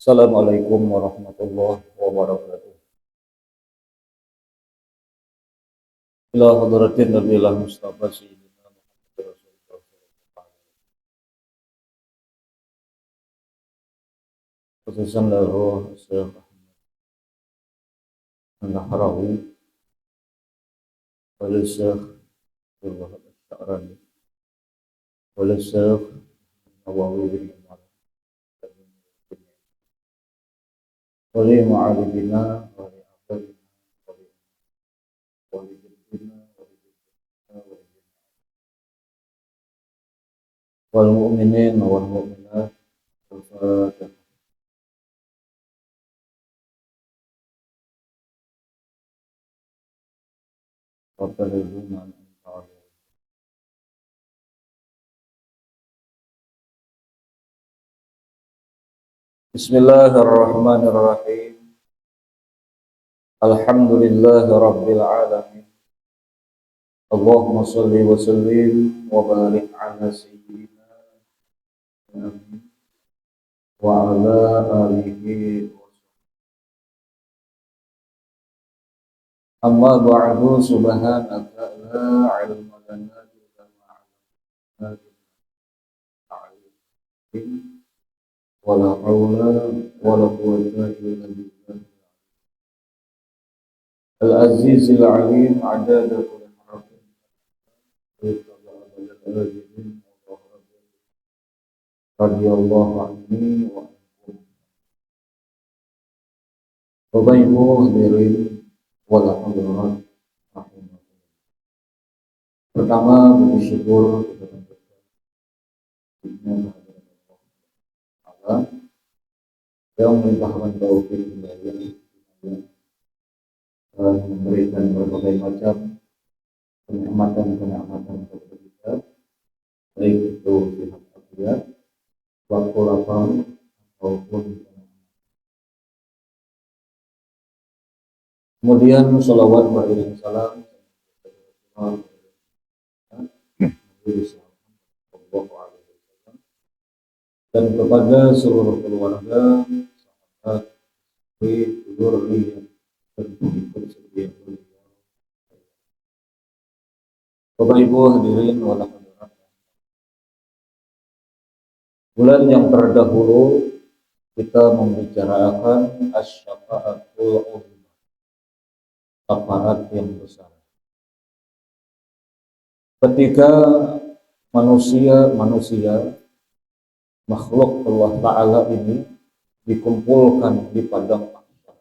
Assalamualaikum warahmatullahi wabarakatuh. Ila hadratin Nabiullah Mustafa Sayyidina Muhammad Rasulullah sallallahu alaihi wasallam. Khususan lahu Syekh An-Nahrawi wal Syekh Abdullah Asy-Sya'rani wal Syekh Nawawi bin Umar wa li ma'alibina wa li abadina wa li jiddina wa li jiddina wa li wal mu'minin wal mu'minat al-Fatihah. Wa Bismillahirrahmanirrahim. Alhamdulillahi rabbil alamin. Allahumma shalli wa sallim wa barik ala sayyidina Muhammad wa ala alihi wa sahbihi. Amma ba'du, subhanaka la ilma lana illa ma 'allamtana wa la hawla wa la quwwata illa billah al-azizil alim adada kulli harfin radhiyallahu anni wa ankum. Bapak Ibu hadirin wal hadirat rahimakumullah. Pertama, bersyukur kepada Allah yang melimpahkan taufik hidayah dan memberikan berbagai macam kenikmatan kepada kita, baik itu sehat walafiat, waktu lapang maupun kemudian salawat beriring salam dan kepada seluruh keluarga, sahabat, zuriyah dan pengikut setia beliau. Bapak Ibu hadirin wal hadirat. Bulan yang terdahulu kita membicarakan asy-syafa'atul 'uzma, syafaat yang besar. Ketika manusia makhluk Allah Ta'ala ini dikumpulkan di padang mahsyar.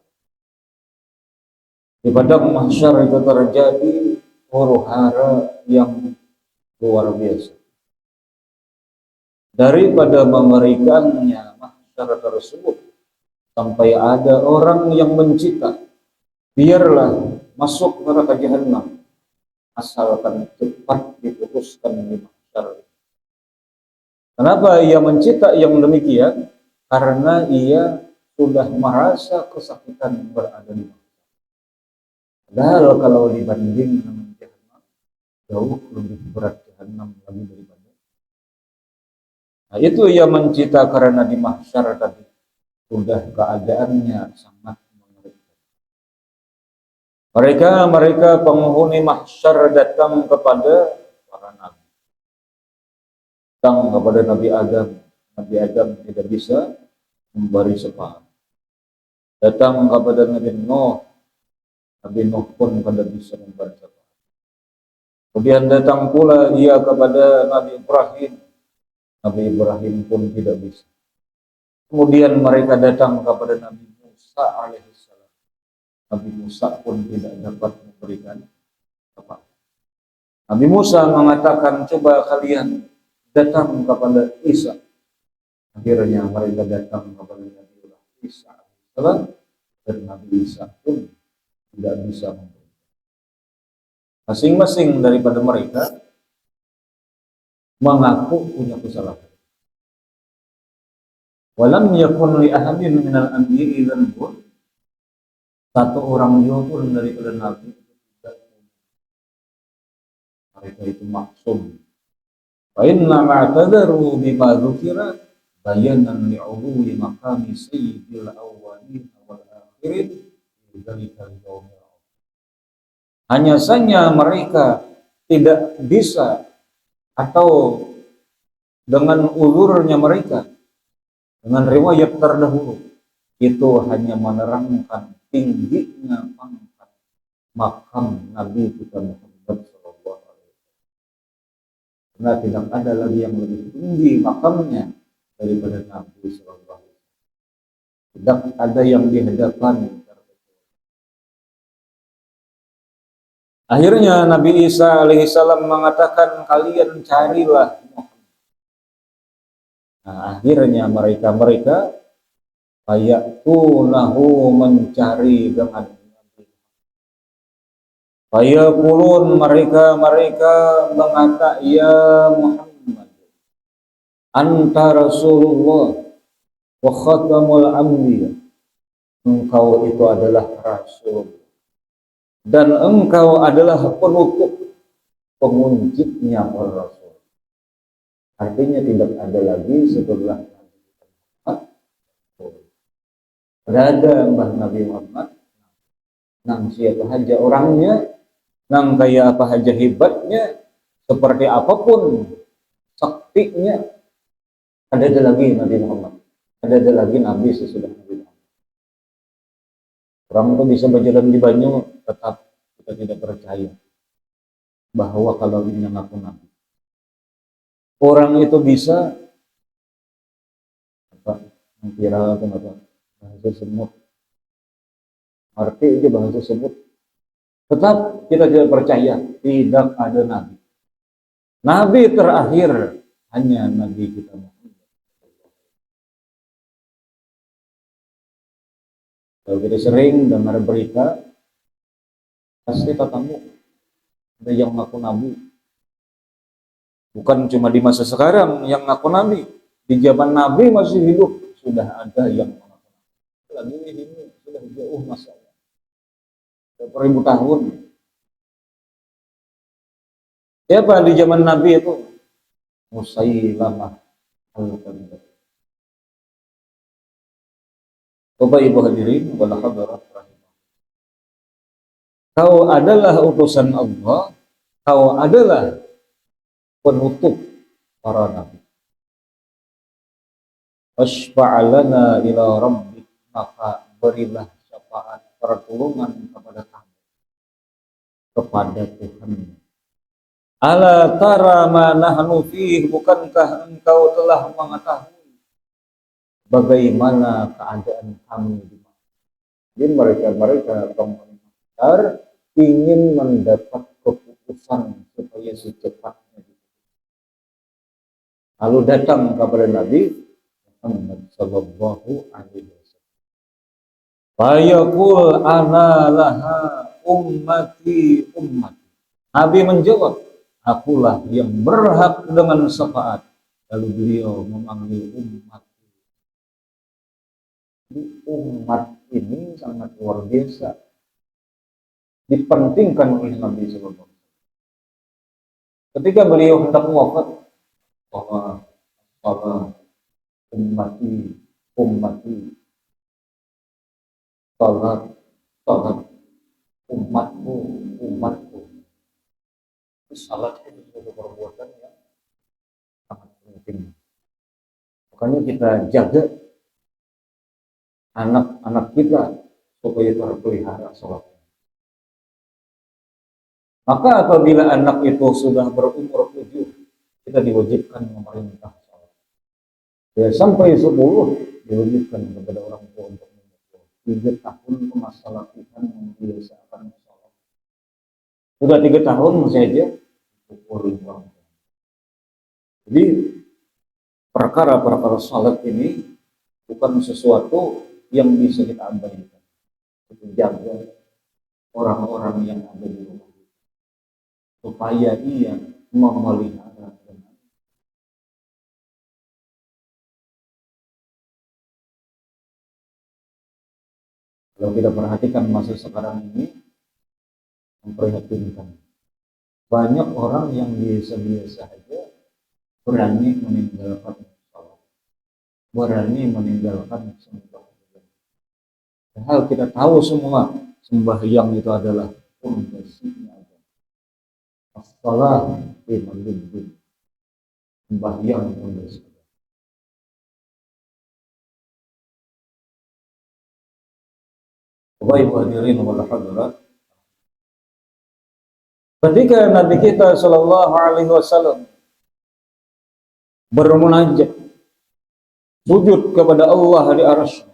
Di padang mahsyar itu terjadi huru-hara yang luar biasa. Daripada mengerikannya mahsyar tersebut, sampai ada orang yang mencita, biarlah masuk neraka jahanam, asalkan cepat diputuskan di mahsyar. Kenapa ia mencita yang demikian? Karena ia sudah merasa kesakitan berada di mahsyar. Padahal kalau dibanding dengan jahanam, jauh lebih berat jahanam lagi daripada. Nah, itu ia mencita karena di mahsyar tadi sudah keadaannya sangat mengerikan. Mereka penghuni mahsyar datang kepada para nabi. Datang kepada Nabi Adam. Nabi Adam tidak bisa memberi syafaat. Datang kepada Nabi Nuh. Nabi Nuh pun tidak bisa memberi syafaat. Kemudian datang pula ia kepada Nabi Ibrahim. Nabi Ibrahim pun tidak bisa. Kemudian mereka datang kepada Nabi Musa alaihissalam. Nabi Musa pun tidak dapat memberikan apa. Nabi Musa mengatakan, coba kalian datang kepada Isa. Akhirnya mereka datang kepada Nabi Isa alaihissalam, dan Nabi Isa pun tidak bisa memberikan. Masing-masing daripada mereka mengaku punya kesalahan. Walam yakun li ahadin minal anbiya'i dzanbun. Satu orang juga pun daripada nabi tidak. Mereka itu maksum. Fa inna ma'tadaru bima dzukira bayanan li'ului maqami sayyidil awwalin wal akhirin dzalikal yaumil. Hanya saja mereka tidak bisa, atau dengan ulurnya mereka, dengan riwayat terdahulu, itu hanya menerangkan tingginya pangkat makam Nabi kita Muhammad sallallahu alaihi wasallam. Karena tidak ada lagi yang lebih tinggi makamnya daripada Nabi sallallahu alaihi wasallam. Tidak ada yang di hadapan. Akhirnya Nabi Isa alaihissalam mengatakan, kalian carilah Muhammad. Nah, akhirnya mereka fayatunahu, mencari dengan Nabi. Fayaqulun, mereka mengata, ya Muhammad, anta Rasulullah wa khatamul anbiya. Engkau itu adalah Rasul dan engkau adalah penutup, pengunjitnya para Rasul. Artinya tidak ada lagi setelah Nabi Muhammad. Tidak ada mbah Nabi Muhammad. Nang siapa saja orangnya, nang kayak apa saja hebatnya, seperti apapun saktinya, ada lagi Nabi Muhammad. Ada lagi Nabi sesudah Nabi Muhammad. Orang itu bisa berjalan di banyu, tetap kita tidak percaya bahwa kalau ini ngaku Nabi. Orang itu bisa apa? Kira apa? Bahasa semut. Arti itu bahasa semut. Tetap kita tidak percaya, tidak ada Nabi. Nabi terakhir hanya Nabi kita Muhammad. Kalau kita sering dengar berita, pasti ketemu ada yang ngaku Nabi. Bukan cuma di masa sekarang yang ngaku Nabi, di zaman Nabi masih hidup sudah ada yang ngaku Nabi. Lagi ini sudah jauh masanya, sudah ribu tahun. Siapa di zaman Nabi itu? Musailamah al-Kadzdzab. Bapak Ibu hadirin wal hadirat rahimah. Kau adalah utusan Allah, kau adalah penutup para nabi. Asfa'alana ila rabbik, maka berilah syafaat pertolongan kepada kami, kepada Tuhan. Ala tara ma nahnu fihi, bukankah engkau telah mengetahui bagaimana keadaan kami di mana? Jadi mereka komentar ingin mendapat keputusan supaya secepatnya. Lalu datang kepada Nabi Muhammad sallallahu alaihi wasallam. Fayaqul ana laha ummati. Nabi menjawab, akulah yang berhak dengan syafaat. Lalu beliau memanggil umat. Umat ini sangat luar biasa, dipentingkan oleh Nabi sallallahu alaihi wasallam. Ketika beliau hendak wafat, bahwa salat ummati salat umatku. Salat itu suatu perbuatan yang sangat penting. Makanya kita jaga anak-anak kita supaya terpelihara salat. Maka apabila anak itu sudah berumur 7, kita diwajibkan memerintah salat. Ya, sampai 10 diwajibkan kepada orang tua untuk memukul. 3 tahun masa latihan membiasakan salat. Sudah 3 tahun masih aja pukul orang tua. Jadi perkara-perkara salat ini bukan sesuatu yang bisa kita abaikan. Kita jaga orang-orang yang ada di rumah supaya ia memelihara dengan kalau kita perhatikan masa sekarang ini memprihatinkan. Banyak orang yang biasa-biasa saja berani meninggalkan salat. berani meninggalkan sembahyang. Padahal kita tahu semua sembahyang itu adalah fondasinya agama. As-shalah imaduddin. Sembahyang fondasi. Bapak Ibu hadirin wal hadirat, ketika Nabi kita Shallallahu Alaihi Wasallam bermunajat sujud kepada Allah di arsy,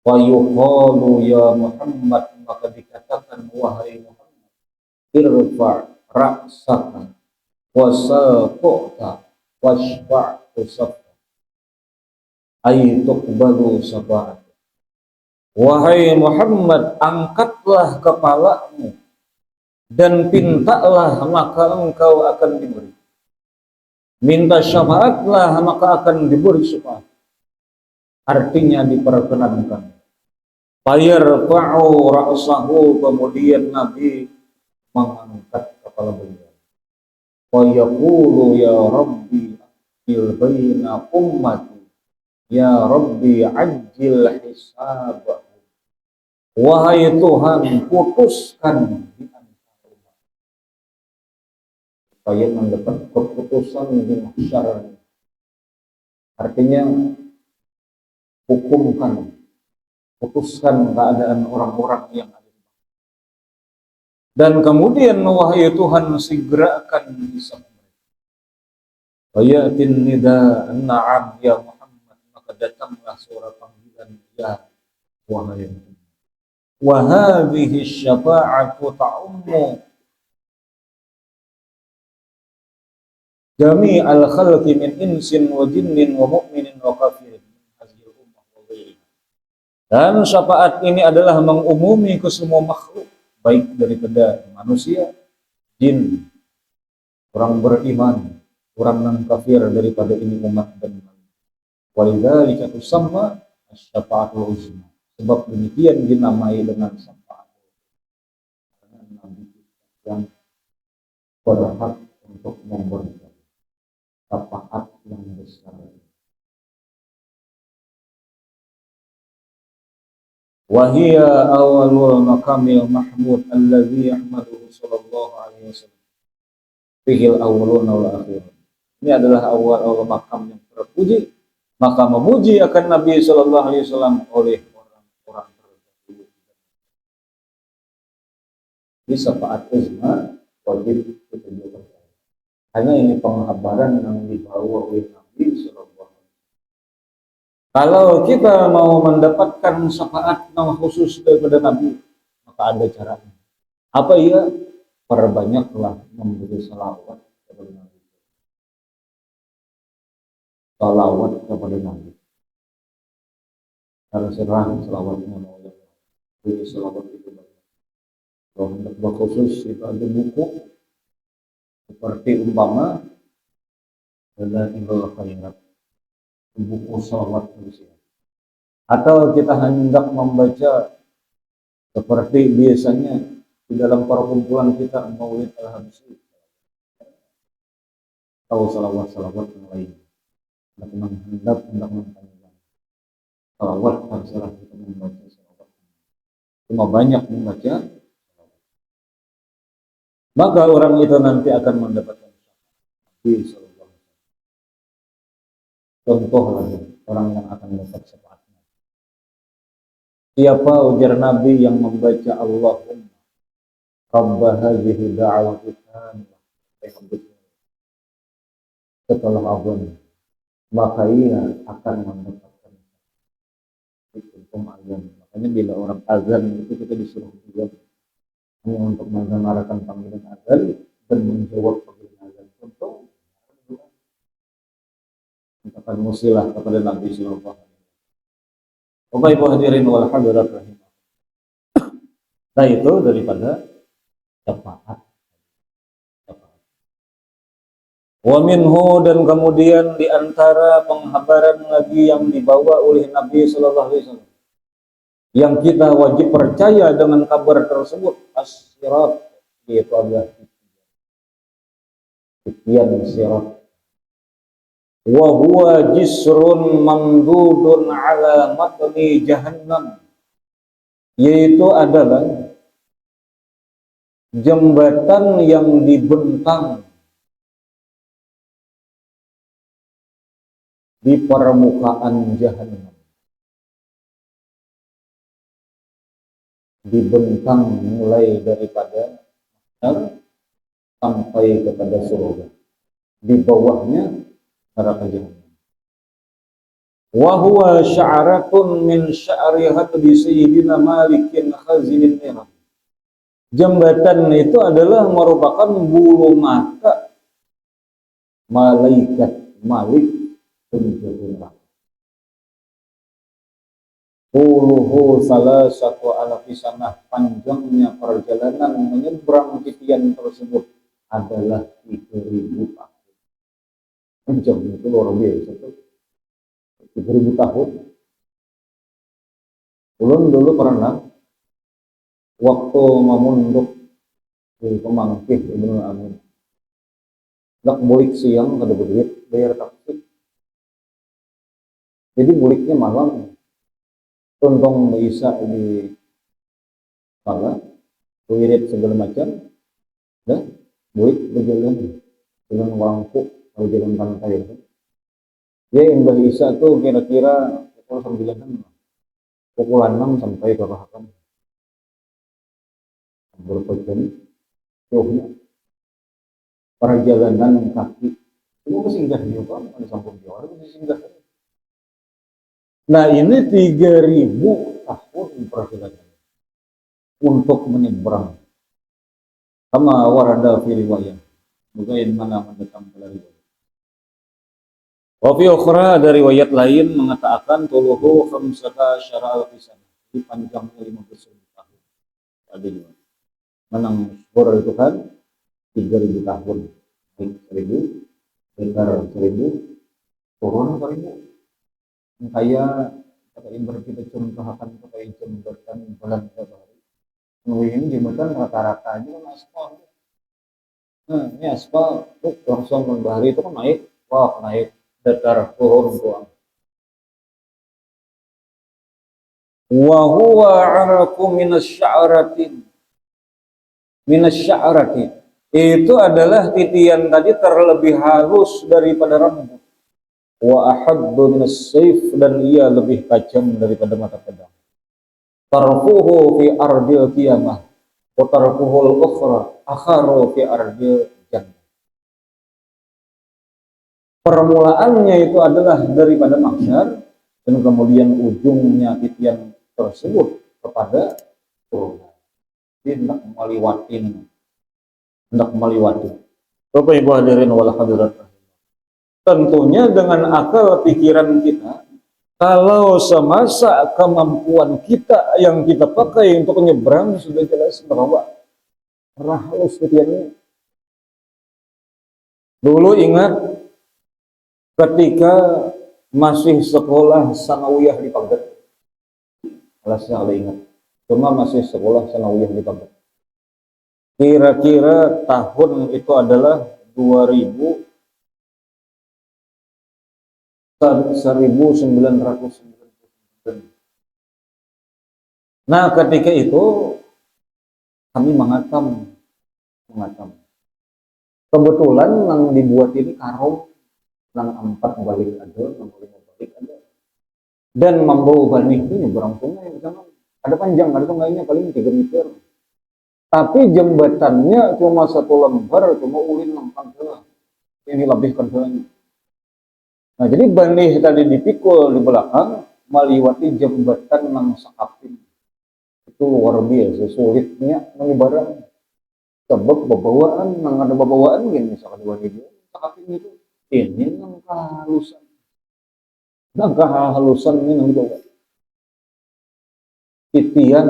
wa yuqalu ya Muhammad, maka dikatakan wahai Muhammad, irfa' ra'saka wa saqta washfa' usaffa ay tuqbalu sab'at. Wahai Muhammad, angkatlah kepalamu dan pintalah maka engkau akan diberi. Minta syafaatlah maka akan diberi syafaat. Artinya diperkenankan. Fayarfa'u ra'sahu, kemudian Nabi mengangkat kepala beliau. Wa yaqulu ya Rabbi ajil baina ummati, ya Rabbi ajil hisab. Wahai Tuhan, putuskan di antara umat supaya mendapat keputusan di mahsyar. Artinya hukumkan, putuskan keadaan orang-orang yang ada. Dan kemudian wahai Tuhan, segerakan hisab mereka. Fayatin nida na'am ya Muhammad, maka datanglah suara panggilan ya wahai Muhammad. Wa hadhihi syafa'atu ta'ummu jami'al khalqi min insin wa jinnin wa mu'minin wa kafirin. Dan syafaat ini adalah mengumumi ke semua makhluk, baik daripada manusia, jin, orang beriman, orang non kafir, daripada ini umat dan manusia. Walidzalika tusamma asy-syafa'atul uzma. Sebab demikian dinamai dengan syafaat. Karena Nabi yang berhak untuk memberikan syafaat yang besar. Wahia awalul makamil mahmud alladzi yahmaduhu sallallahu alaihi wasallam fihil awaluna wal akhirun. Ini adalah awal makam yang terpuji, maka memuji akan Nabi sallallahu alaihi wasallam oleh orang-orang terdahulu. Di syafaat uzma wajib kita juga. Hanya ini penghabaran yang dibawa oleh Nabi sallallahu. Kalau kita mau mendapatkan syafaat yang khusus daripada Nabi, maka ada caranya. Apa ia? Perbanyaklah memberi salawat kepada Nabi. Salawat kepada Nabi. Kalau serang salawatnya mau yang beri salawat itu banyak. Kalau hendak khusus itu ada buku seperti umpama Dalailul Khairat, buku salawat manusia. Atau kita hendak membaca seperti biasanya di dalam perkumpulan kita Maulid Al-Habsyi atau salawat-salawat yang lain. Hendak memperpanjang salawat, terserah kita membaca salawat. Cuma banyak membaca, maka orang itu nanti akan mendapatkan syafaat. Contoh lagi orang yang akan mendapat syafaatnya. Siapa, ujar Nabi, yang membaca Allahumma Rabb hadhihi da'wati tammah setelah azan, maka ia akan mendapatkan hukum azan. Makanya bila orang azan itu kita disuruh juga hanya untuk mendengarkan panggilan azan dan menjawab panggilan azan. Contoh katakan musilah kepada Nabi sallallahu alaihi wasallam. Bapak Ibu hadirin wal hadirat rahimah. Nah, itu daripada syafaat. Wa minhu, dan kemudian di antara penghabaran lagi yang dibawa oleh Nabi sallallahu alaihi wasallam yang kita wajib percaya dengan kabar tersebut, as-sirat, yaitu adalah titian sirat. wa huwa jisrun mamdudun ala matni jahannam, yaitu adalah jembatan yang dibentang di permukaan jahannam, dibentang mulai daripada sampai kepada surga, di bawahnya neraka jahannam. Wa huwa sya'ratun min sya'ri hadbi sayyidina Malikin khazinin niram. Jembatan itu adalah merupakan bulu mata malaikat Malik penjaga neraka. Puluhu salah satu alafi sanah, panjangnya perjalanan menyeberang titian tersebut adalah 3.000 tahun. Panjangnya itu luar biasa tuh. 3.000 tahun. Ulun dulu pernah waktu memunduk di Pemangkih Ibnu Amin, nak bulik siang kada berduit bayar taksi, jadi buliknya malam, tontong bisa di pala, wirid segala macam, dah bulik berjalan jalan Wangkuk atau jalan pantai itu. Ya Mbah Isa tuh kira-kira pukul 9, pukul 6 sampai ke Pahakam. Berapa jam jauhnya perjalanan kaki itu singgah di apa ada sampung Jawa itu singgah. Nah ini 3.000 tahun perjalanan untuk menyeberang, sama warada fi riwayah bagaimana mendatang ke riwayat. Wa fi ukhra ada riwayat lain mengatakan tuluhu khamsata syara al-fisan, di panjangnya 15 tahun. Ada juga menang skor itu kan 3.000 tahun, 1.000 besar 1.000 turun 1.000. Kayak kata ibarat kita contohkan kayak jembatan bulan Februari. Ini jembatan rata-rata aja kan aspal. Nah ini aspal tuh langsung membahari itu kan naik, wah naik datar turun doang. Wa huwa araku minasya'rati, itu adalah titian tadi terlebih halus daripada rambut. Wa ahaddu minas sayf, dan ia lebih tajam daripada mata pedang. Tarfuhu fi ardil qiyamah wa tarfuhul ukhra akharu fi ardil jannah. Permulaannya itu adalah daripada mahsyar, dan kemudian ujungnya titian tersebut kepada surga. Hendak melewati. Bapak Ibu hadirin wal hadirat. Tentunya dengan akal pikiran kita, kalau semasa kemampuan kita yang kita pakai untuk menyeberang sudah jelas bahwa halus titiannya. Dulu ingat ketika masih sekolah sanawiyah di Pagat, kelasnya ada ingat. Cuma masih sekolah sanawiyah di Pagat. Kira-kira tahun itu adalah 1999. Nah ketika itu kami mengatam. Kebetulan yang dibuat ini karung, yang 4 balik ada, yang 5 balik ada. Dan membawa bani itu nyeberang sungai di sana. Ada panjang, ada sungainya paling 3 meter. Tapi jembatannya cuma 1 lembar, cuma ulin 6 kantela. Ini lebih kantelanya. Nah jadi bani tadi dipikul di belakang, melewati jembatan yang sakapin. Itu luar biasa sulitnya menyeberang. Sebab bawaan, yang ada bawaan gini, misalkan bani itu sakapin itu. Ini yang kehalusan. Nah kehalusan ini yang dibawa. Titian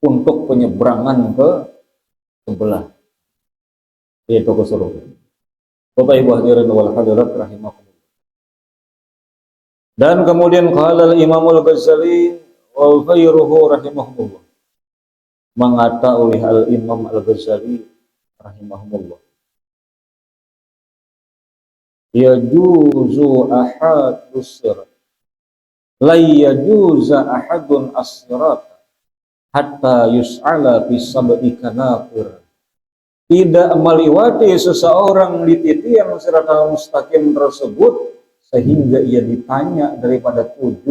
untuk penyeberangan ke sebelah, yaitu ke surga. Bapak Ibu hadirin wal hadirat rahimakumullah. Dan kemudian qala al-Imam al-Ghazali wa ghairuhu rahimahumullah, mengata oleh al-Imam al-Ghazali rahimahumullah, yajuzu ahadus sirat la yajuza ahadun as-sirat hatta yus'ala fi sab'i kanafir. Tidak melewati seseorang di titian siratal mustaqim tersebut sehingga ia ditanya daripada 7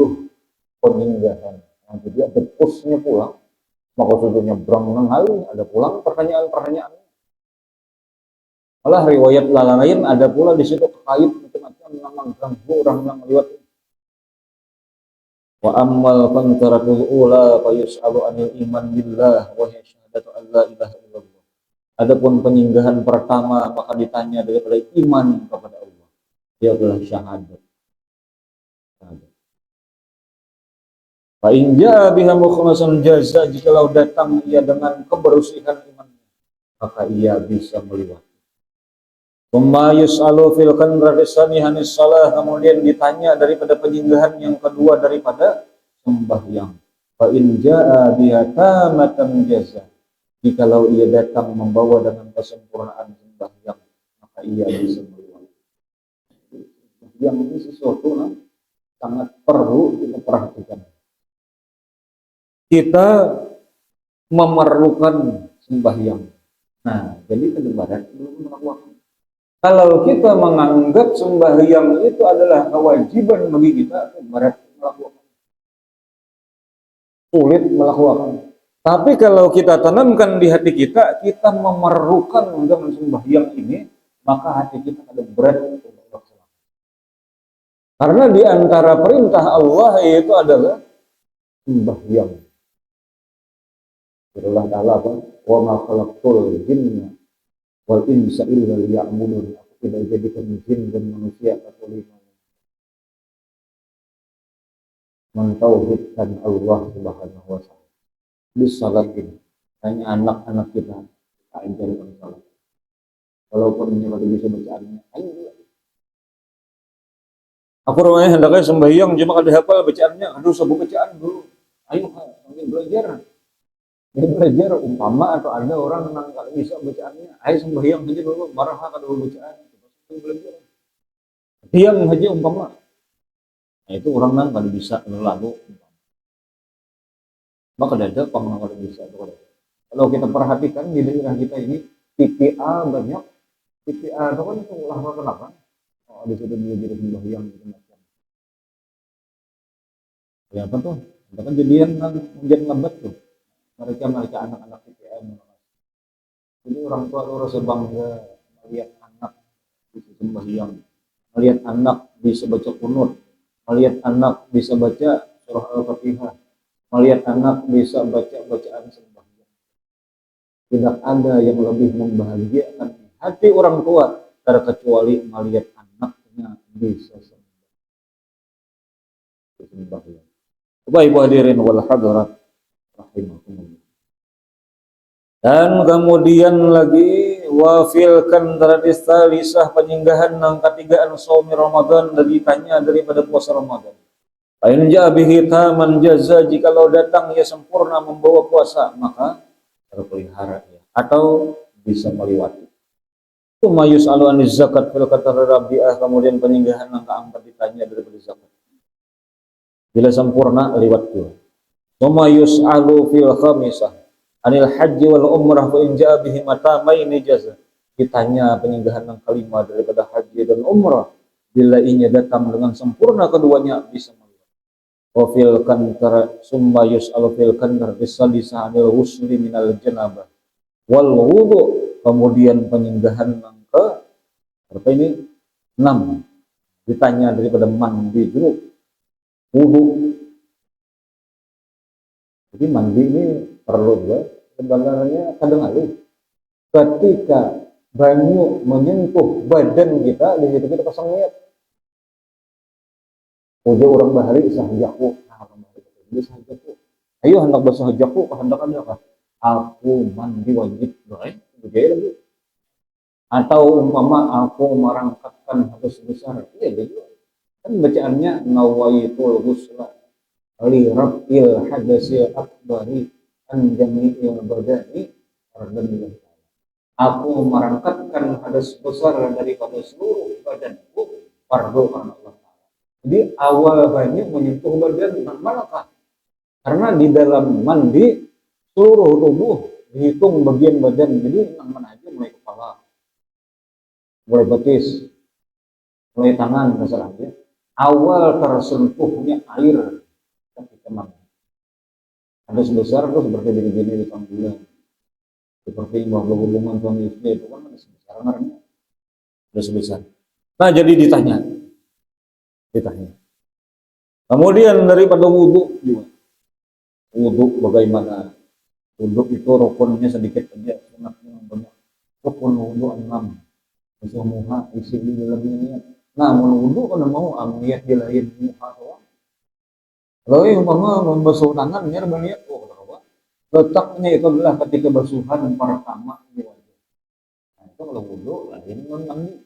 peninggalan. Nah, jadi ada pusnya pulang, maka sudah nyebrang nengali, ada pulang pertanyaan-pertanyaan. Malah riwayat lain ada pula di situ terkait macam-macam namang ganggu orang yang lewat. Wa ammal qantaratul ula fa yus'alu anil iman billah wa hiya syahadatu an la ilaha illallah. Adapun penyinggahan pertama maka ditanya daripada iman kepada Allah. Dia adalah syahadat. Fa in jaa biha mukhlishan jaza, jikalau datang ia dengan kebersihan iman maka ia bisa melewati. Tsumma yus'alu fil qandratisani hanis shalah, kemudian ditanya daripada penyinggahan yang kedua daripada sembahyang. Fa in jaa biha tamatan jaza, jikalau ia datang membawa dengan kesempurnaan sembahyang maka ia bisa melewati. Yang ini sesuatu yang sangat perlu kita perhatikan. Kita memerlukan sembahyang. Nah, jadi kedebaran belum melakukan. Kalau kita menganggap sembahyang itu adalah kewajiban bagi kita, kedebaran melakukan. Sulit melakukan. Tapi kalau kita tanamkan di hati kita, kita memerlukan dengan sembahyang ini, maka hati kita ada berat untuk melaksanakan. Karena di antara perintah Allah yaitu adalah sembahyang. Allah Ta'ala apa? Wa ma khalaqtul jinna wal insa illa liya'budun. Aku tidak jadikan jin dan manusia kecuali mentauhidkan Allah Subhanahu wa taala. Di salat ini hanya anak-anak kita ajarkan salat. Walaupun dia tidak bisa bacaannya, ayo. Aku rumahnya hendaknya sembahyang cuma kada hafal bacaannya, aduh sabuk bacaan dulu. Ayo sambil belajar. Dia belajar umpama atau ada orang yang kalau bisa bacaannya, ayo sembahyang saja dulu, marah kada bacaan, belajar. Diam saja umpama. Nah, itu orang yang kada bisa lalu. Maka ada pengalaman kada bisa. Kalau kita perhatikan di daerah kita ini TPA banyak. TPA itu kan ulah kenapa? Oh, di situ belajar sembahyang gitu macam. Ya apa tuh? Ada kejadian kan hujan lebat tuh. Mereka anak-anak PPM. Jadi orang tua itu rasa bangga melihat anak bisa sembahyang, melihat anak bisa baca kunut, melihat anak bisa baca surah Al-Fatihah, melihat anak bisa baca bacaan sembahyang. Tidak ada yang lebih membahagiakan hati orang tua terkecuali melihat anaknya bisa sembahyang. Bapak Ibu hadirin wal hadirat rahimakumullah. Dan kemudian lagi wafilkan tradisa lisah penyinggahan yang ketigaan saumi Ramadan, dan ditanya daripada puasa Ramadan. Ain ja bihi taman jaza, jikalau datang ia sempurna membawa puasa maka terpelihara ya, atau bisa melewati. Tumayus alu aniz zakat fil qatar rabi'ah, kemudian penyinggahan yang keempat ditanya daripada zakat. Bila sempurna lewat dua. Tumayus alu fil khamisah anil haji wal umrah fa in jaa bihi matamaini jaza, ditanya penyinggahan yang kelima daripada haji dan umrah, bila inya datang dengan sempurna keduanya bisa melewati. Wa fil kantar summa yus'alu fil kantar bisalisa anil wusli minal janabah wal wudu, kemudian penyinggahan yang ke berapa ini 6, ditanya daripada mandi junub, wudu. Jadi mandi ini perlu juga sebenarnya kadang-kadang ketika banyu menyentuh badan kita, di situ kita pasang niat. Udah orang bahari sahajaku, nah orang bahari ini sahajaku. Ayo hendak bersahajaku, hendak ada apa? Aku mandi wajib, baik, begitu lagi. Atau umpama aku merangkatkan hadis besar, iya begitu. Kan bacaannya nawaitul ghusla li rabbil hadasil akbari an jami'il badani ardan lillahi ta'ala. Aku merangkatkan hadas besar daripada seluruh badanku fardu karena Allah Ta'ala. Jadi awal banyak menyentuh badan manakah? Karena di dalam mandi seluruh tubuh dihitung bagian badan. Jadi yang mana aja, mulai kepala, mulai betis, mulai tangan misalnya. Awal tersentuhnya air ketika mandi. Hadas besar itu seperti bini-bini di bulan. Seperti bahwa hubungan suami istri itu kan ada sebesar namanya, ada sebesar. Nah jadi ditanya. Kemudian daripada wudhu juga, wudhu bagaimana? Wudhu itu rukunnya sedikit aja, sunatnya banyak. Rukun wudhu 6, muha isi di dalamnya niat. Nah wudhu kan mau niat dilain muha doang. Kalau yang membasuh tangan niat berniat, letaknya itu adalah ketika basuhan pertama di wajah. Nah, itu kalau wudhu lain mandi.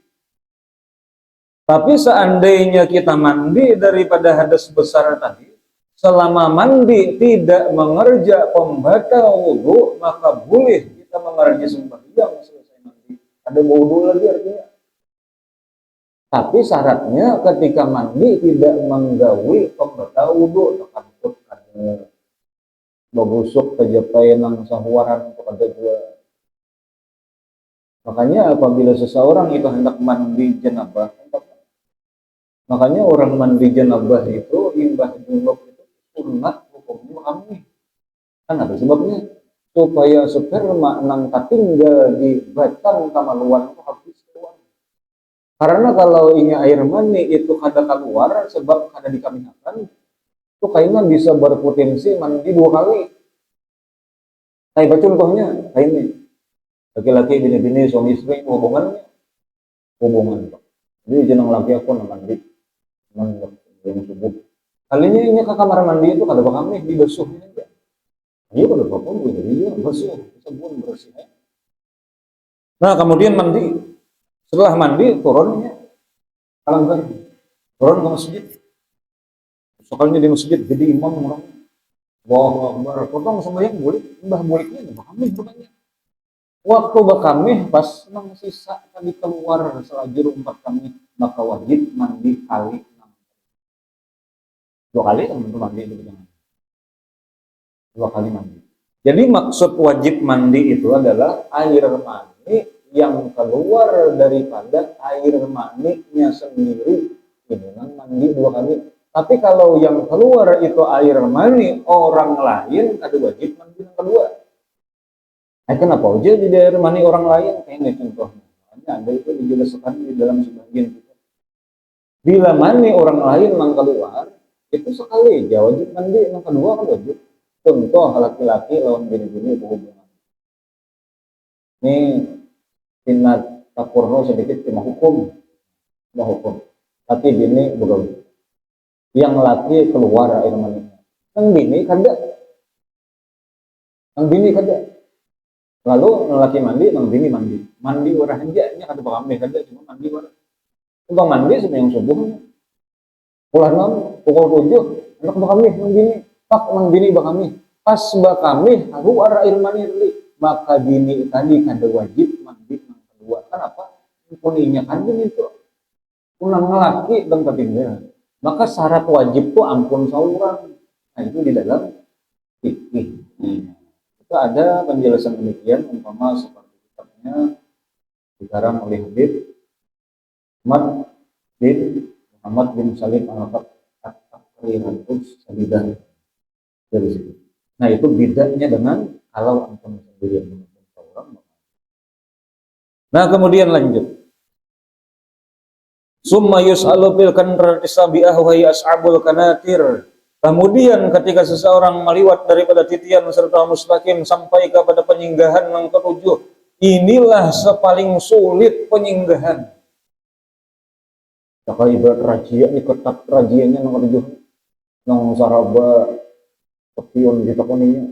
Tapi seandainya kita mandi daripada hadas besar tadi, selama mandi tidak mengerja pembatal wudhu, maka boleh kita mengerja sembahyang selesai mandi. Ada wudhu lagi artinya. Tapi syaratnya ketika mandi tidak menggawi pembatal wudhu, takut ada bagusuk kejapai nang sahuaran untuk ada dua. Makanya apabila seseorang itu hendak mandi janabah, makanya orang mandi janabah itu imbah junub itu sunat hukumnya kami. Kan ada sebabnya, supaya sperma nang tinggal di batang kamaluan itu habis keluar. Karena kalau ini air mani itu kada keluar sebab kada dikaminakan, itu kayaknya bisa berpotensi mandi 2 kali. Kayak contohnya, kayak ini. Laki-laki bini-bini suami istri hubungan. Jadi jenang laki aku mandi, yang subuh. Kalinya ini ke kamar mandi itu kada bakal nih dibasuhin aja. Iya kada apa-apa, jadi basuh, sabun bersih. Nah kemudian mandi, setelah mandi turunnya, kalangkan, turun ke masjid. Soalnya di masjid jadi imam orang. Wah, potong sembahyang boleh, mbah bolehnya bakamih bukannya. Waktu bakamih pas nang sisa tadi keluar selajur 4 kami, maka wajib mandi kali 2 kali kan mandi itu jangan. 2 kali mandi. Jadi maksud wajib mandi itu adalah air mani yang keluar daripada air maninya sendiri. Ini kan mandi 2 kali. Tapi kalau yang keluar itu air mani orang lain, ada wajib mandi yang kedua. Kenapa aja di air mani orang lain? Ini contohnya. Ada itu dijelaskan di dalam sebagian kita. Bila mani orang lain yang keluar, itu sekali aja wajib mandi, yang kedua kan wajib. Contoh laki-laki lawan bini-bini berhubungan. Ini tingkat tapurno sedikit cuma hukum. Tapi bini begawi. Yang laki keluar air maninya, yang bini kada. Lalu laki mandi, yang bini mandi orang aja, nya kada bakal kada, cuma mandi orang. Untuk mandi sembahyang subuh, pukul 6, pukul 7, anak bakal yang bini, tak yang bini bakal pas bakal keluar air mani tadi, maka bini tadi kada wajib mandi yang kedua. Kenapa? Puninya kan itu, punang laki dan ketinggalan. Maka syarat wajib itu ampun saurang. Nah itu di dalam fikih. Itu ada penjelasan demikian, umpama seperti kitabnya dikarang oleh Habib Muhammad bin Salim Al-Fakir Salidah dari situ. Nah itu bedanya dengan kalau ampun sendiri yang ampun saurang. Nah kemudian lanjut. Summa yus'alu fil kanrati sabi'ah wa as'abul kanatir. Kemudian ketika seseorang meliwat daripada titian serta mustaqim sampai kepada penyinggahan yang ketujuh, inilah sepaling sulit penyinggahan. Maka ibarat rajia ini ketat rajianya yang ketujuh, nang saraba kepion ditakoninya,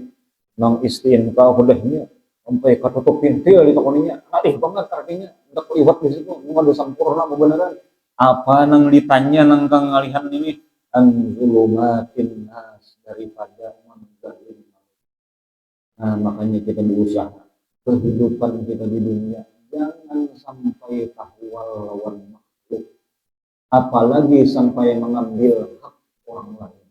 nang istinqa hudahnya sampai ketutup pintil ditakoninya. Adih banget artinya, hendak liwat di situ, ada sampurna beneran. Apa nang ditanya nang kangalihan ini anzulumatin nas daripada menggali. Nah makanya kita berusaha kehidupan kita di dunia. Jangan sampai tahwal lawan makhluk, apalagi sampai mengambil hak orang lain.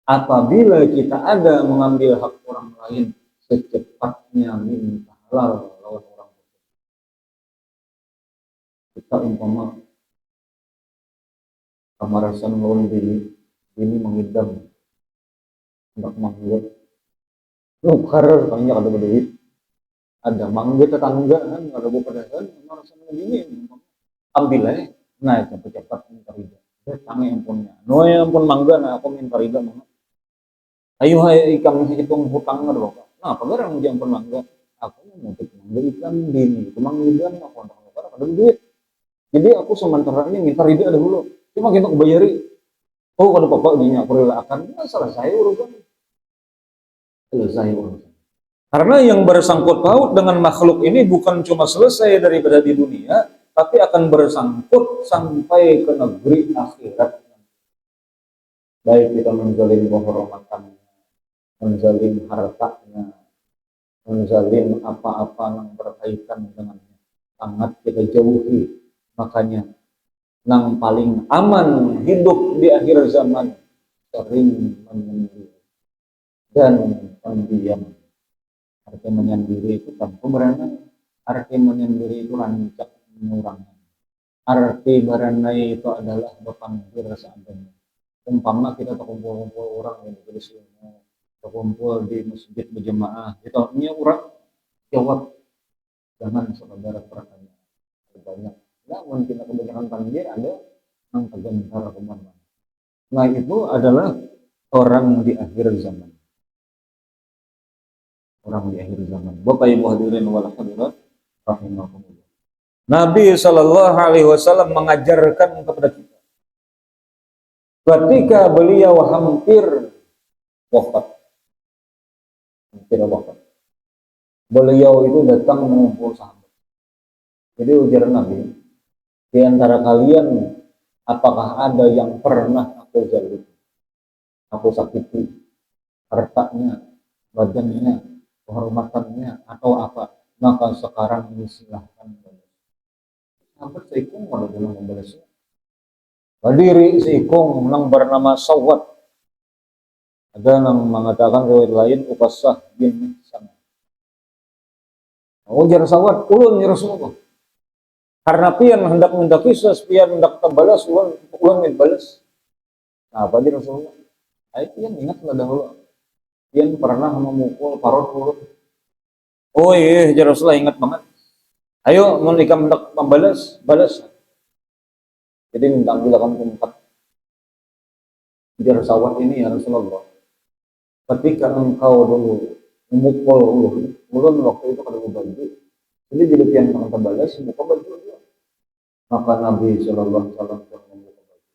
Apabila kita ada mengambil hak orang lain, secepatnya minta halal lawan orang lain. Kita umpama pemarasan lawan ini mengidam, hendak manggil, nukar kayaknya kada berduit, ada mangga tetangga kan, ada pedasan, pemarasan begini, ambil aja, nah cepat-cepat minta rida, tangi ampunnya, no ampun mangga, nah aku minta rida mangga. Ayo hai ikan hitung hutang ada bapak. Nah, pagarang jangan pun mangga. Aku mau mangga ikan dini, kemang lidan aku ada duit. Jadi aku sementara ini minta rida dahulu. Cuma kita bayari. Oh, kalau bapak dinya aku relakan, nah, selesai urusan. Selesai urusan. Karena yang bersangkut paut dengan makhluk ini bukan cuma selesai daripada di dunia, tapi akan bersangkut sampai ke negeri akhirat. Baik kita menjalin kehormatan, menzalim hartanya, menzalim apa-apa yang berkaitan dengannya, sangat kita jauhi. Makanya yang paling aman hidup di akhir zaman sering menyendiri dan pendiam. Arti menyendiri itu tanpa beranai, arti menyendiri itu rancak mengurangi, arti beranai itu adalah berpanggil seadanya. Umpama kita terkumpul-kumpul orang yang berjenis ilmu, terkumpul di masjid berjemaah, itu artinya orang jawab, jangan saudara pertanyaan banyak. Namun kita kebanyakan panggil ada yang tergentar kemana. Nah itu adalah orang di akhir zaman. Orang di akhir zaman. Bapak Ibu hadirin wal hadirat rahimakumullah. Nabi Shallallahu Alaihi Wasallam mengajarkan kepada kita ketika beliau hampir wafat. Beliau itu datang mengumpul sahabat. Jadi ujar Nabi, di antara kalian apakah ada yang pernah aku zalimi, aku sakiti, hartanya, badannya, kehormatannya, atau apa? Maka sekarang ini silahkan balas. Sahabat seikung kalau dalam membalasnya. Berdiri seikung yang bernama Sawat. Ada yang mengatakan riwayat lain Ukasah bin Mihsan. Ujar Sawat, ulun ya Rasulullah. Karena pian hendak minta kisah, pian hendak terbalas, ulun balas. Nah, apa dia Rasulullah? Ayo pian ingatlah dahulu. Pian pernah memukul parut ulun. Oh iya, ya Rasulullah ingat banget. Ayo, mau nikah hendak membalas, balas. Jadi minta ambilkan tempat. Ujar Sawat ini ya Rasulullah. Ketika engkau dulu memukul ulun waktu itu kada baju. Jadi bila pian hendak terbalas, buka baju dia. Maka Nabi Shallallahu Alaihi Wasallam membuka baju.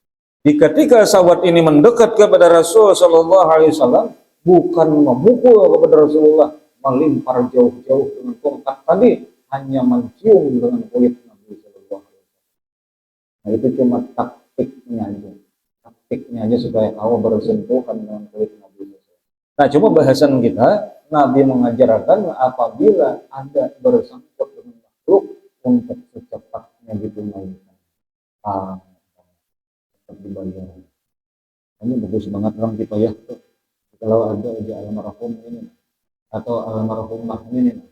Ketika sahabat ini mendekat kepada Rasul Shallallahu Alaihi Wasallam, bukan memukul kepada Rasulullah, melimpar jauh-jauh dengan tongkat tadi, hanya mencium dengan kulit Nabi Shallallahu Alaihi Wasallam. Nah itu cuma taktiknya aja supaya kau bersentuhan dengan kulit Nabi Shallallahu Alaihi Wasallam. Nah coba bahasan kita, Nabi mengajarkan apabila ada bersangkut dengan makhluk untuk secepatnya ditunaikan. Dibayar. Ini bagus banget orang kita ya. Kalau ada aja almarhum ini atau almarhumah ini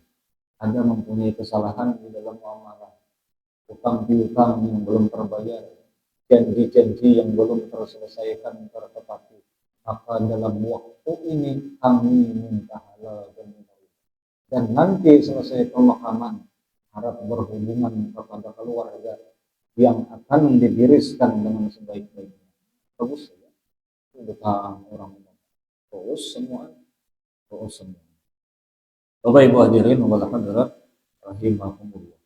ada mempunyai kesalahan di dalam muamalah, utang piutang yang belum terbayar, janji-janji yang belum terselesaikan tertepati, maka dalam waktu ini kami minta halal dan nanti selesai pemakaman harap berhubungan kepada keluarga yang akan didiriskan dengan sebaik-baiknya. Bagus ya. Utang orang terus semua. Bapak Ibu hadirin wal hadirat rahimakumullah.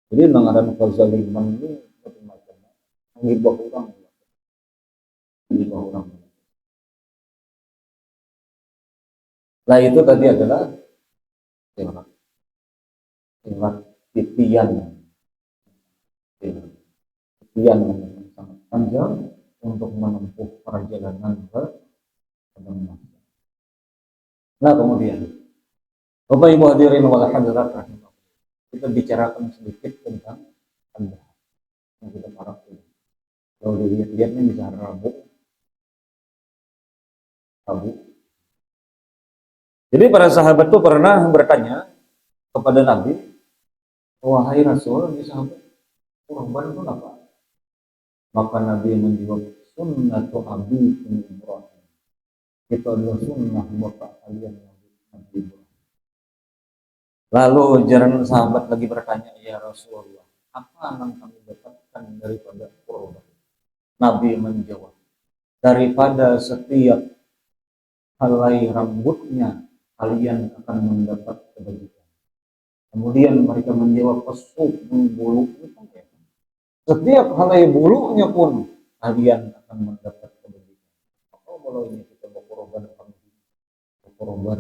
Jadi nangaran kezaliman ini macam-macam. Ngibah orang. Nah itu tadi adalah lewat titian yang sangat panjang untuk menempuh perjalanan ke padang. Nah kemudian Bapak Ibu hadirin wal hadirat rahimakumullah. kita bicarakan sedikit tentang Anda yang kita para ini. Kalau dilihat-lihat ini bisa Rabu. Jadi para sahabat itu pernah bertanya kepada Nabi, wahai Rasul, ini sahabat, kurban itu apa? Maka Nabi menjawab, sunnatu abikum Ibrahim. Itu adalah sunnah bapak kalian Nabi Ibrahim. Lalu jaran sahabat lagi bertanya, ya Rasulullah, apa yang kami dapatkan daripada kurban? Nabi menjawab, daripada setiap helai rambutnya kalian akan mendapat kebajikan. Kemudian mereka menjawab, pesuk bulu itu ya. Setiap helai bulunya pun kalian akan mendapat kebajikan. Kalau ini kita berkorban kambing, berkorban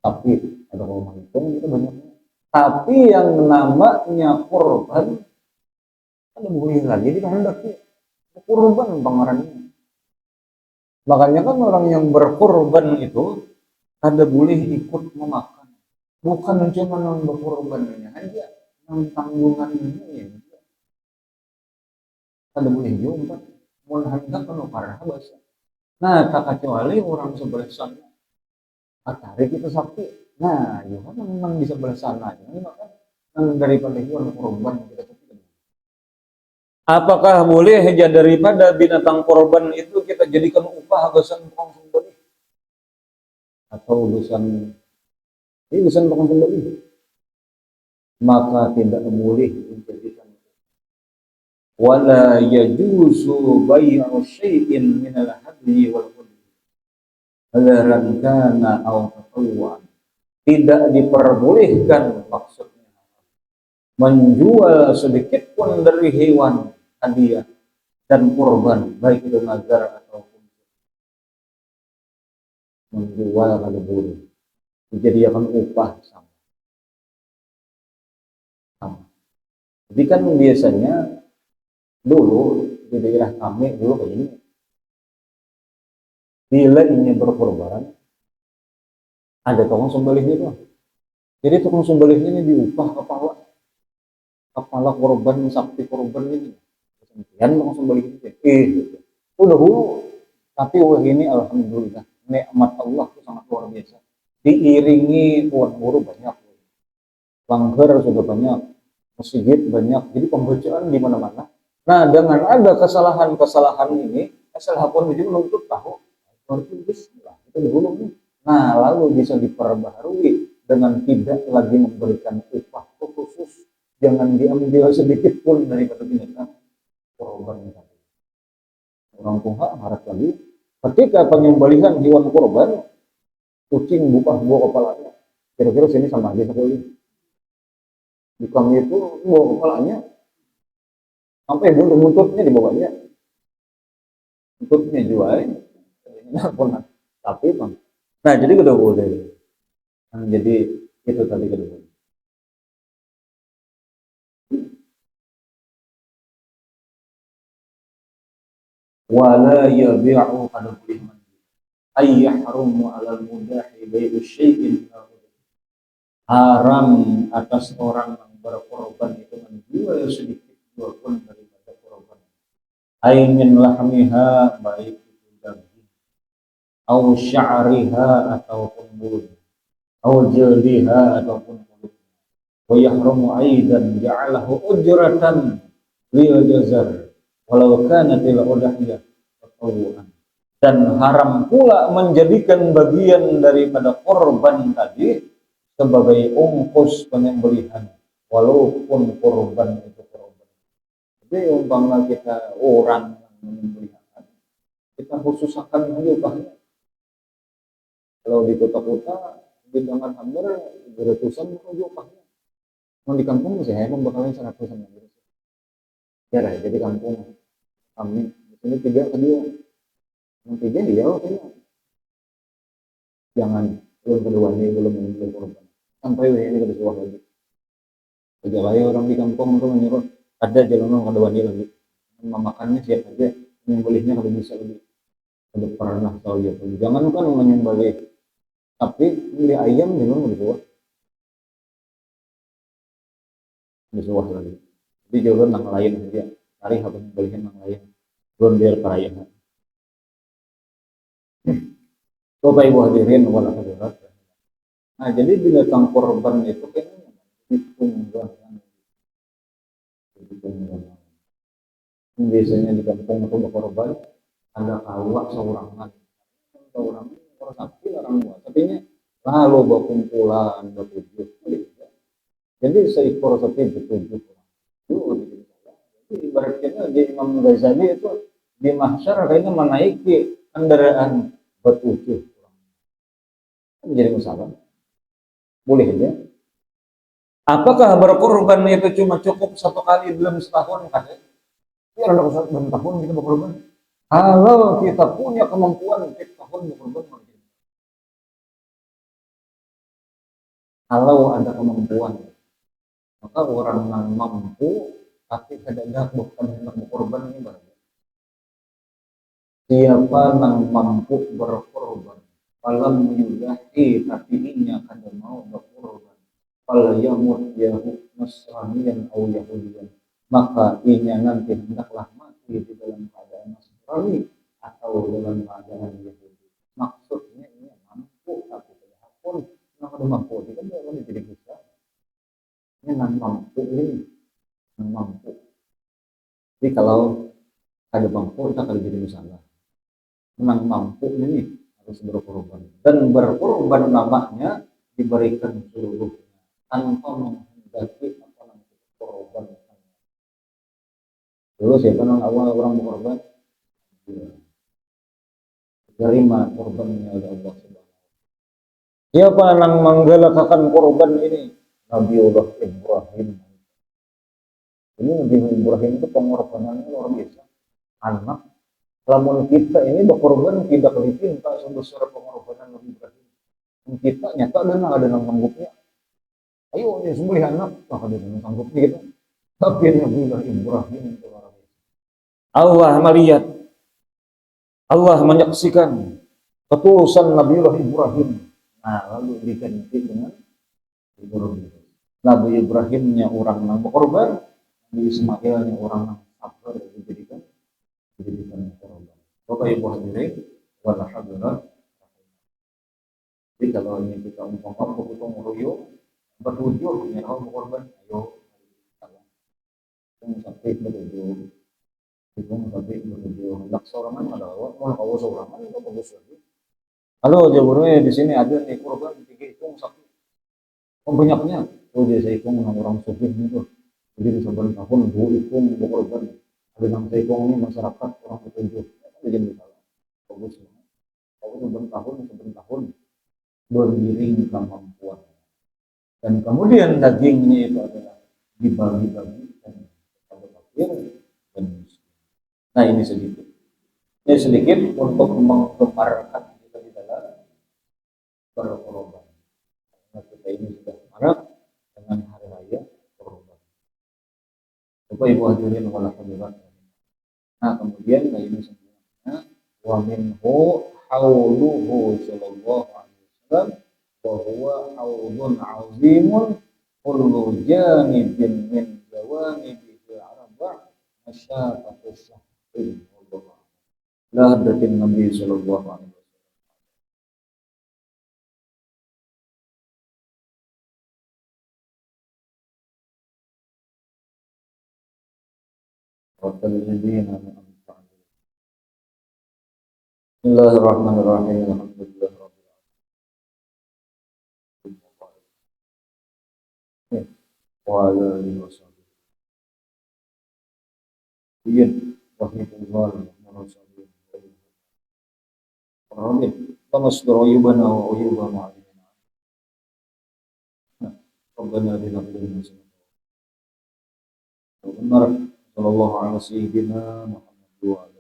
sapi, ada orang hitung itu banyaknya. Tapi yang namanya korban ada boleh lagi di kehendaki korban pengarannya. Makanya kan orang yang berkorban itu ada boleh ikut memakan, bukan cuma yang berkorbannya aja, yang tanggungannya ya. Ada boleh juga, mau hendak penuh parah bahasa. Nah, tak kecuali orang sebelah sana, tarik itu sapi. Nah, ya kan memang di sebelah sana, ini makan daripada hewan korban kita sapi. Apakah boleh hanya daripada binatang korban itu kita jadikan upah dosan tukang sembelih? Atau dosan tukang sembelih? Maka tidak boleh dijadikan. Wala yajuzu bai'u syai'in minal hadyi wal qudri. Hadaran kana aw tatawwan. Tidak diperbolehkan maksudnya menjual sedikit pun dari hewan hadiah dan kurban, baik itu nazar ataupun menjual kalau boleh, dijadikan upah sama. Jadi kan biasanya dulu di daerah kami dulu kayak ini, bila ini berkorban ada tukang sembelihnya tuh. Jadi tukang sembelihnya ini diupah kepala korban, sapi korban ini. Kemudian tukang sembelih itu gitu. Udah dulu, tapi wah ini alhamdulillah nikmat Allah itu sangat luar biasa. Diiringi tuan guru banyak, langgar sudah banyak, masjid banyak, jadi pembacaan di mana-mana. Nah, dengan ada kesalahan-kesalahan ini, kesalahan pun juga menuntut tahu, itu bismillah, itu dulu nih. Nah, lalu bisa diperbaharui dengan tidak lagi memberikan upah khusus, jangan diambil sedikit pun daripada binatang korban tadi. Orang tua harap lagi, ketika penyembelihan hewan korban, kucing buka buah kepalanya. Kira-kira sini sama aja sekali. Di kami itu buah kepalanya, sampai buntutnya dibawanya, buntutnya jual, tapi bang. Nah jadi udah boleh. Nah, jadi itu tadi kedua. Wala yabi'u kada boleh ay yahrumu 'alal mudahi bai'u syai'in haram atas orang yang berkorban itu menjual sedikit walaupun daripada korban. Ay min lahmiha, baik itu daging, au sya'riha ataupun bulu, au jildiha ataupun kulit. Wa yahrumu aidan ja'alahu ujratan lil jazar walau kanatil udhiyah tatawuan. Dan haram pula menjadikan bagian daripada korban tadi sebagai ongkos penyembelihan, walaupun korban itu korban. Jadi umpama kita orang yang menyembelihan, kita khususkan aja upahnya. Kalau di kota-kota, di dengan hampir beratusan aja upahnya. Mau di kampung sih, emang bakalnya 100-an. Ya lah, jadi kampung kami di sini 3 kedua. Yang 3 dia oke. Jangan belum kedua ini belum menyembelih korban. Sampai ini ke bawah lagi. Kejalai orang di kampung itu menyuruh ada jalan kedua ini lagi. Memakannya siap aja, menyembelihnya kalau bisa lebih. Ada pernah tahu ya. Jangan kan menyembelih tapi beli ayam jangan mau dibawa. disuah lagi. Jadi jualan nang lain saja, cari habis belikan nang lain, jual biar perayaan. Coba ibu hadirin wala hadirat. Nah jadi binatang korban itu kan ditunggang, ditunggang. Biasanya di kampung atau korban ada kawak seorangan, seorang orang sapi orang tua, tapi ini lalu berkumpulan bertujuh. Jadi seekor sapi bertujuh orang. Jadi ibaratnya di Imam Ghazali itu di mahsyar kayaknya menaiki kendaraan bertujuh orang. Menjadi masalah. Boleh aja. Apakah berkorban itu cuma cukup satu kali dalam setahun? Biar ada dalam tahun kita berkorban. Kalau kita punya kemampuan tiap tahun berkorban, kalau ada kemampuan, maka orang yang mampu tapi kadang bukan hendak berkorban ini baru. Siapa yang mampu berkorban, falam yudahi tapi inya kada mau berkorban, fal yamut yahu nasraniyan au yahudiyan, maka inya nanti hendaklah mati di dalam keadaan Nasrani atau dalam keadaan Yahudi. Maksudnya ini mampu tapi tidak pun kada mampu itu kan tidak bisa. Ini nan mampu ini, nan mampu. Jadi kalau ada mampu kita akan jadi masalah. Memang mampu ini harus berkorban, dan berkorban namanya diberikan seluruhnya tanpa menghendaki apa namanya korban. Dulu siapa yang awal orang berkorban? Terima korbannya oleh Allah Subhanahu. Siapa yang menggalakkan korban ini? Nabiullah Ibrahim. Ini Nabi Ibrahim itu pengorbanannya luar biasa. Anak, lamun kita ini berkorban tidak diminta sebesar pengorbanan Nabi Ibrahim. Kita nyata ada yang sanggupnya. Ayo ya sembelih anak, tak ada yang sanggupnya gitu. Tapi Nabi Ibrahim itu luar biasa. Allah melihat, Allah menyaksikan ketulusan Nabiullah Ibrahim. Nah, lalu diganti dengan Ibrahim. Nabi Ibrahimnya orang yang berkorban, Nabi Ismailnya orang yang sabar dijadikan korban. Bapak Ibu hadirin, wala hadirat. Jadi kalau ini kita umpama kita meruyuk bertujuh nyawa berkorban, ayo sampai bertujuh, sampai bertujuh. Lak sorangan ada awak, mau kau sorangan itu bagus lagi. Halo, jawabannya di sini ada nih korban tiga hitung sapi. Banyaknya, oh dia seikung orang sufi itu. Jadi di sebulan tahun dua ikung berkorban. Ada yang seikung ini masyarakat orang petunjuk. Itu jadi salah. Bagus. Bagus sebulan tahun beriring kemampuan. Dan kemudian dagingnya itu adalah dibagi-bagikan kepada fakir dan miskin. Nah ini sedikit. Ini sedikit untuk menggemparkan kita di dalam berkorban. Karena kita ini sudah marah dengan hari raya korban. Bapak Ibu hadirin wala hadirat. Nah kemudian ini sebenarnya wa minhu hauluhu sallallahu alaihi wasallam wa huwa haulun azimun kullu janibin min jawanibihi arba' masyaqatus sahih wallahu la hadratin Nabi sallallahu alaihi wasallam. Bismillahirrahmanirrahim. Alhamdulillah rabbil alamin. Wa ala alihi washabihi. Iya, rahmatullah wa barakatuh. Amin. Tamasdur ayubana wa ayuba ma'alina. Rabbana lana fil benar sallallahu alaihi wasallam Muhammad wa